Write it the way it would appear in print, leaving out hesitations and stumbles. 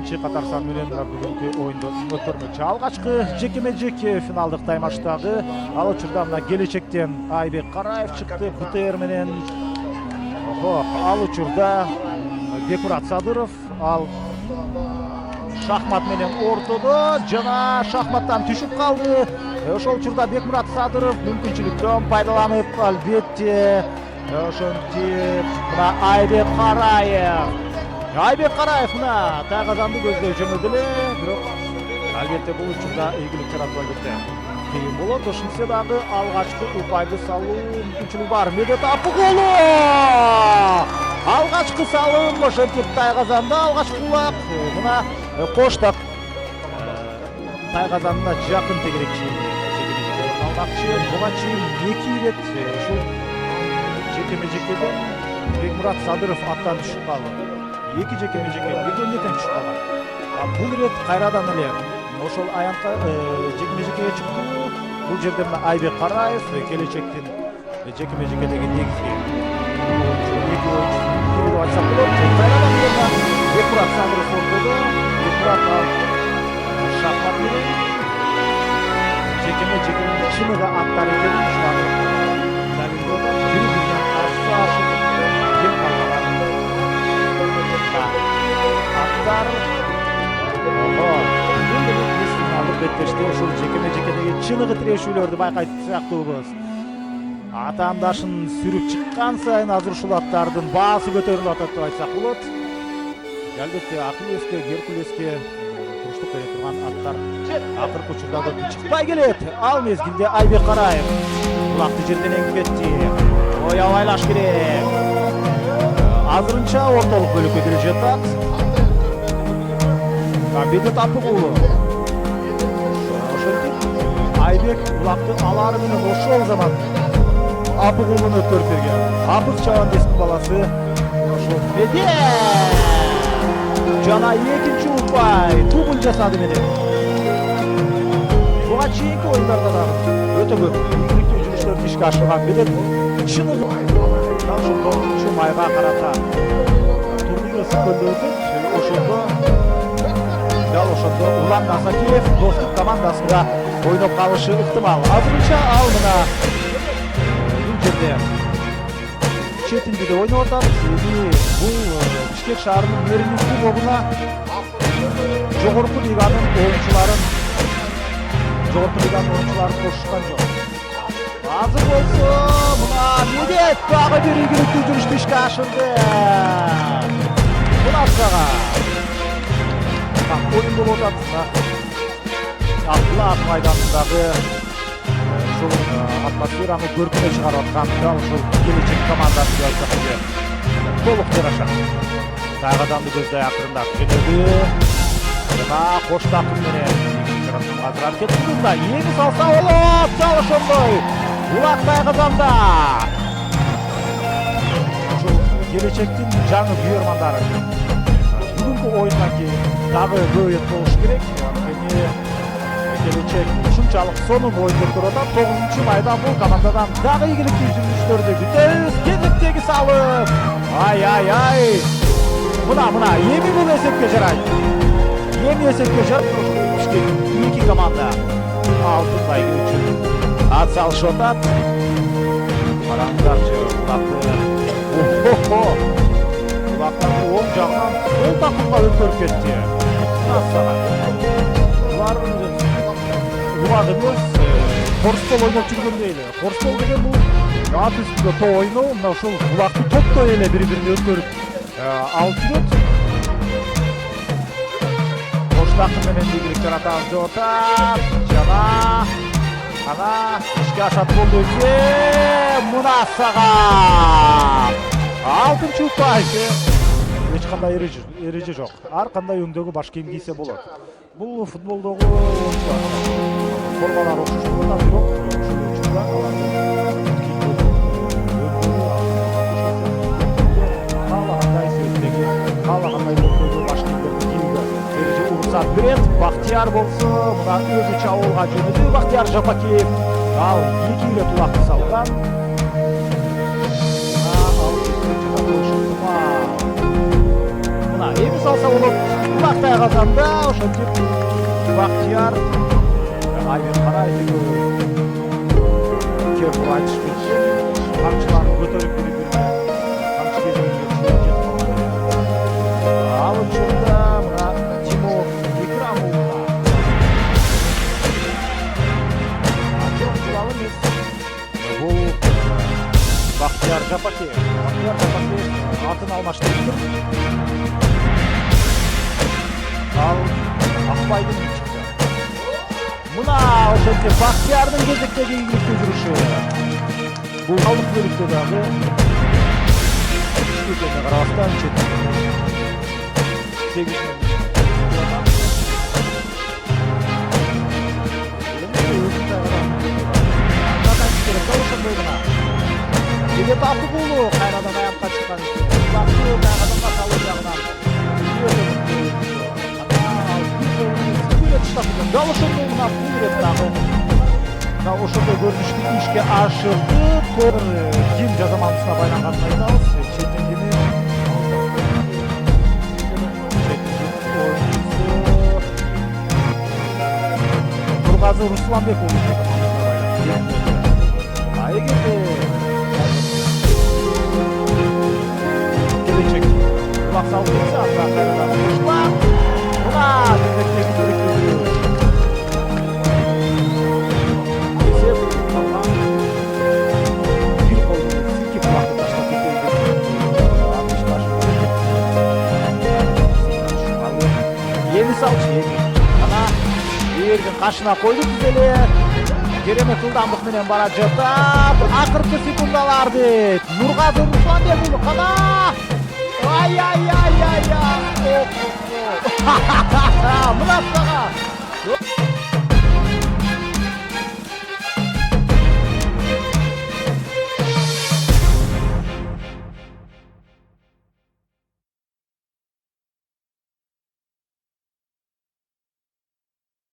экинчи катар сан менен бүгүнкү оюндо өткөрмөкчү. Алгачкы жекеме-жек финалдык таймаштагы ал учурда мына келечектен Айбек Караев чыкты БТР менен. Ал учурда Бекмурат Садыров ал шахмат менен ортодо жана шахматтан түшүп калды. Ошол учурда Бекмурат Садыров мүмкүнчүлүктөн пайдаланып албетте ошентип мына Айбек Караев мына тайгазанды көздөй жөнөдү эле, бирок албетте бул учурда ийгилик жаратып албетте кыйын болот. Ошентсе дагы алгачкы упайды салуу мүмкүнчүлүгү бар. Медет Апыгулу алгачкы салым ошентип тайгазанда алгачкы улак мына коштак тайгазанына жакын тегерекчи алмакчы. Буга чейин 2 ирет ушул жекеме-жекеден Бекмурат Садыров аттан түшүп калды. 2 жекеме-жеке бирден түшүп калган. Бул ирет кайрадан эле ошол аянтка жекеме-жекеге чыкты. Бул жерде мына Айбек Караев келечектин жекеме-жекедеги негизги эки оюнчусу деп айтсак болот. Кайрадан эле Бекмурат Садыров ортодо. Бекмурат шахмат менен жекеме-жекенин чыныгы аттар экенин беттеште ушул жекеме-жекедеги чыныгы тирешүүлөрдү байкайт сыяктуубуз. Атаандашын сүрүп чыккан сайын азыр ушул аттардын баасы көтөрүлүп атат деп айтсак болот. Албетте Акилеске, Геркулеске туруштук бере турган аттар акыркы учурда көп чыкпай келет. Ал мезгилде Айбек Караев булакты жерден эңип кетти. Оябайлаш керек. Азырынча ортолук бөлүккө келе жатат. Медет Апыгулу Айбек булакты алары менен ошол заман Апыгулуну өткөрүп берген. Апык Чабандестин баласы ошол Медет жана экинчи упай дубль жасады менен. Буга чейинки оюндарда дагы өтө көп ийгиликтүү жүрүштөрдү ишке ашырган Медет чыныгы ошол 9-майга карата турнир өткөндө ошондо дал ошондо Улан Насакеев достук командасында ойноп калышы ыктымал. Азырынча ал мына бул жерде четиндиде ойноп атат. Бул Бишкек шаарынын мэринин клубуна жогорку лиганын оюнчуларын кошушкан жок. Азыр болсо мына Медет дагы бир ийгиликтүү жүрүштү ишке ашырды. Мунасага oyun болуп атат. Абдуллах майданындагы ушул атмосфераны көркүнө чыгарып аткан дал ушул келечек командасы деп айтсак болот. Толук жараша. Тайгазанды көздөй акырындап жөнөдү. Жана коштак менен азыр аракет кылды. Эми салса болот. Дал ошондой. Улак Тайгазанда. Ушул келечектин жаңы күйөрмандары бүгүнкү оюндан кийин дагы көбөйөт болуш керек. Анткени келечек ушунчалык сонун оюн өткөрүп атат. 9-майда бул командадан дагы ийгиликтүү жүрүштөрдү күтөбүз. Кенеттеги салып. Ай. Мына эми бул эсепке жарайт. Эми эсепке жарайт. Эки команда алтын байгы үчүн ат салышып атат. Караңдарчы булакты. Булактан оң жагынан сол такымга өткөрүп кетти. Булар эмес, корстол ойноп жүргөндөй эле. Корстол деген бул ат үстүндө топ ойноо, мына ошол булакты топтой эле бири-бирине өткөрүп алып жүрөт. Коштак менен ийгилик жаратабыз деп атат. Жана ана ишке ашат болду эке. Мунасага алтынчы упай. Эч кандай эреже жок. Ар кандай өңдөгү баш кийим кийсе болот. Бул футболдогу формалар окшош болот, бирок ушул учурда алардын каалагандай сөздеги, каалагандай өңдөгү баш кийимдерди кийүүгө эреже уруксат берет. Бактияр болсо мына өзү чабуулга жөнөдү. Бактияр Жапакеев ал 2 ирет улакты салган. Мына эми салса болот. Тарактай казанда ошентип Бактияр айбек карайды кеп айтыш кеткен камчыларын көтөрүп бири-бирине камчы кезегине ал учурда мына Тимов Икрамовна жок туралы эмес. Бул Бактияр Жапакеев атын алмаштырып ал Акбайдын чыкты. Мына ошентип Бактиярдын кезектеги ийгиликтүү жүрүшү бул алдык бөлүктө дагы экенine карабастан Жигит Абдыгулу кайрадан аякка чыккан экен. Бактуу кайрадан салуу жагынан дал ошондой мына Пулрет дагы ошондой көрүнүштү ишке ашыртып ким жазаматына байланганын айтабыз. Четиндини Нургазы Русланбек эгерде келечек кулак салып кетсе анда кайрадан кошулат мына кезектеги керектүү эсеп калган бир колду силкип кулакты таштап кетейин деп эми салчы эми ана эрдин кашына койду биз эле керемет ылдамдык менен бара жатат акыркы секундаларды Нургазы Русланбек кана ай мына сага